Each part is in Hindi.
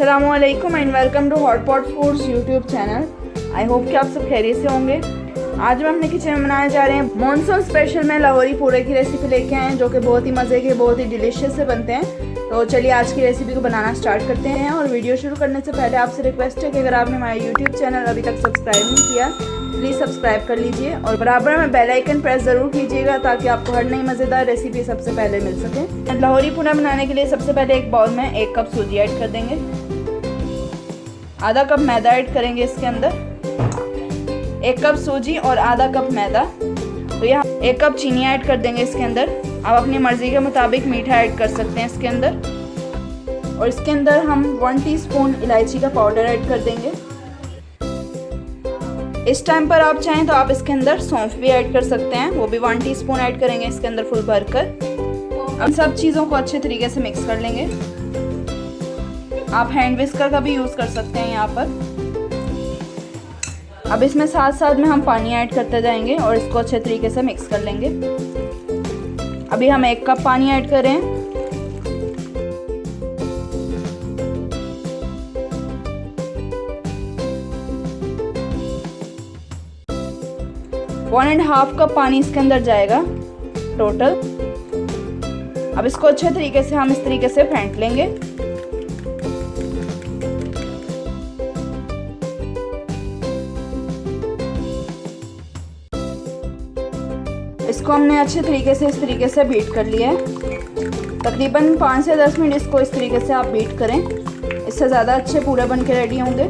अस्सलामुअलैकुम and welcome to Hot Pot Foods YouTube channel. I hope कि आप सब खैरियत से होंगे। आज हम अपने किचन में बनाने जा रहे हैं मॉनसून स्पेशल में लाहौरी पूरे की रेसिपी लेके आए हैं, जो कि बहुत ही मज़े के, बहुत ही डिलीशियस से बनते हैं। तो चलिए आज की रेसिपी को बनाना स्टार्ट करते हैं। और वीडियो शुरू करने से पहले आपसे रिक्वेस्ट है कि अगर आपने हमारे यूट्यूब चैनल अभी तक सब्सक्राइब नहीं किया प्लीज़ सब्सक्राइब कर लीजिए और बराबर में बेल आइकन प्रेस ज़रूर कीजिएगा ताकि आपको हर नई मज़ेदार रेसिपी सबसे पहले मिल सके। लाहौरी पूरा बनाने के लिए सबसे पहले एक बाउल में 1 कप सूजी ऐड कर देंगे, आधा कप मैदा ऐड करेंगे इसके अंदर, 1 कप सूजी और आधा कप मैदा। तो यहाँ 1 कप चीनी ऐड कर देंगे इसके अंदर। आप अपनी मर्ज़ी के मुताबिक मीठा ऐड कर सकते हैं इसके अंदर। और इसके अंदर हम 1 टीस्पून इलायची का पाउडर ऐड कर देंगे। इस टाइम पर आप चाहें तो आप इसके अंदर सौंफ भी ऐड कर सकते हैं, वो भी 1 टीस्पून ऐड करेंगे इसके अंदर फुल भरकर। अब सब चीज़ों को अच्छे तरीके से मिक्स कर लेंगे। आप हैंड विस्कर का भी यूज़ कर सकते हैं यहाँ पर। अब इसमें साथ साथ में हम पानी ऐड करते जाएंगे और इसको अच्छे तरीके से मिक्स कर लेंगे। अभी हम 1 कप पानी ऐड कर रहे हैं। वन एंड हाफ कप पानी इसके अंदर जाएगा टोटल। अब इसको अच्छे तरीके से हम इस तरीके से फेंट लेंगे। इसको हमने अच्छे तरीके से इस तरीके से बीट कर लिया है। तकरीबन 5 से 10 मिनट इसको इस तरीके से आप बीट करें, इससे ज़्यादा अच्छे पूरे बन के रेडी होंगे।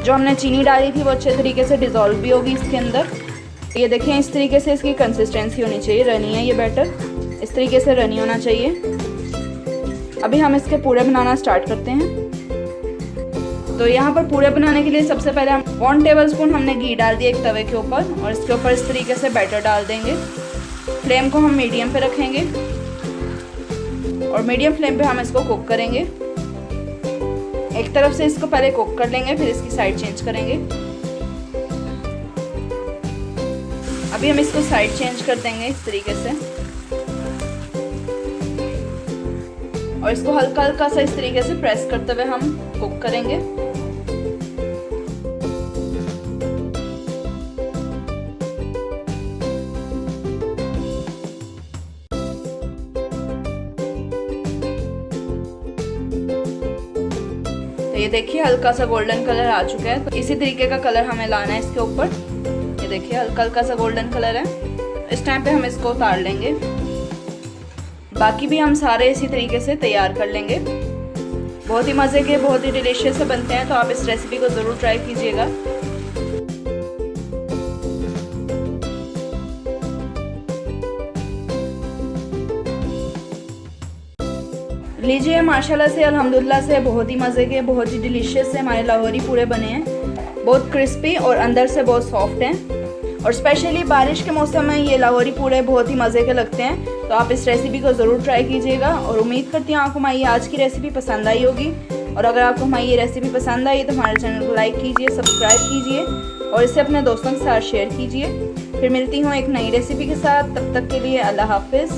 जो हमने चीनी डाली थी वो अच्छे तरीके से डिज़ोल्व भी होगी इसके अंदर। ये देखें, इस तरीके से इसकी कंसिस्टेंसी होनी चाहिए, रनी है ये बैटर, इस तरीके से रनी होना चाहिए। अभी हम इसके पूरे बनाना स्टार्ट करते हैं। तो यहाँ पर पूरे बनाने के लिए सबसे पहले हम 1 टेबलस्पून हमने घी डाल दिया एक तवे के ऊपर और इसके ऊपर इस तरीके से बैटर डाल देंगे। फ्लेम को हम मीडियम पे रखेंगे और मीडियम फ्लेम पे हम इसको कुक करेंगे। एक तरफ से इसको पहले कुक कर लेंगे, फिर इसकी साइड चेंज करेंगे। अभी हम इसको साइड चेंज कर देंगे इस तरीके से और इसको हल्का हल्का सा इस तरीके से प्रेस करते हुए हम कुक करेंगे। तो ये देखिए हल्का सा गोल्डन कलर आ चुका है। तो इसी तरीके का कलर हमें लाना है इसके ऊपर। ये देखिए हल्का हल्का सा गोल्डन कलर है। इस टाइम पे हम इसको उतार लेंगे। बाकी भी हम सारे इसी तरीके से तैयार कर लेंगे। बहुत ही मज़े के, बहुत ही डिलीशियस से बनते हैं। तो आप इस रेसिपी को ज़रूर ट्राई कीजिएगा। लीजिए, माशाल्लाह से अल्हम्दुलिल्लाह से बहुत ही मज़े के, बहुत ही डिलीशियस से हमारे लाहौरी पूरे बने हैं। बहुत क्रिस्पी और अंदर से बहुत सॉफ्ट हैं। और स्पेशली बारिश के मौसम में ये लाहौरी पूरे बहुत ही मज़े के लगते हैं। तो आप इस रेसिपी को ज़रूर ट्राई कीजिएगा और उम्मीद करती हूँ आपको हमारी आज की रेसिपी पसंद आई होगी। और अगर आपको हमारी ये रेसिपी पसंद आई तो हमारे चैनल को लाइक कीजिए, सब्सक्राइब कीजिए और इसे अपने दोस्तों के साथ शेयर कीजिए। फिर मिलती हूँ एक नई रेसिपी के साथ। तब तक के लिए अल्लाह हाफिज़।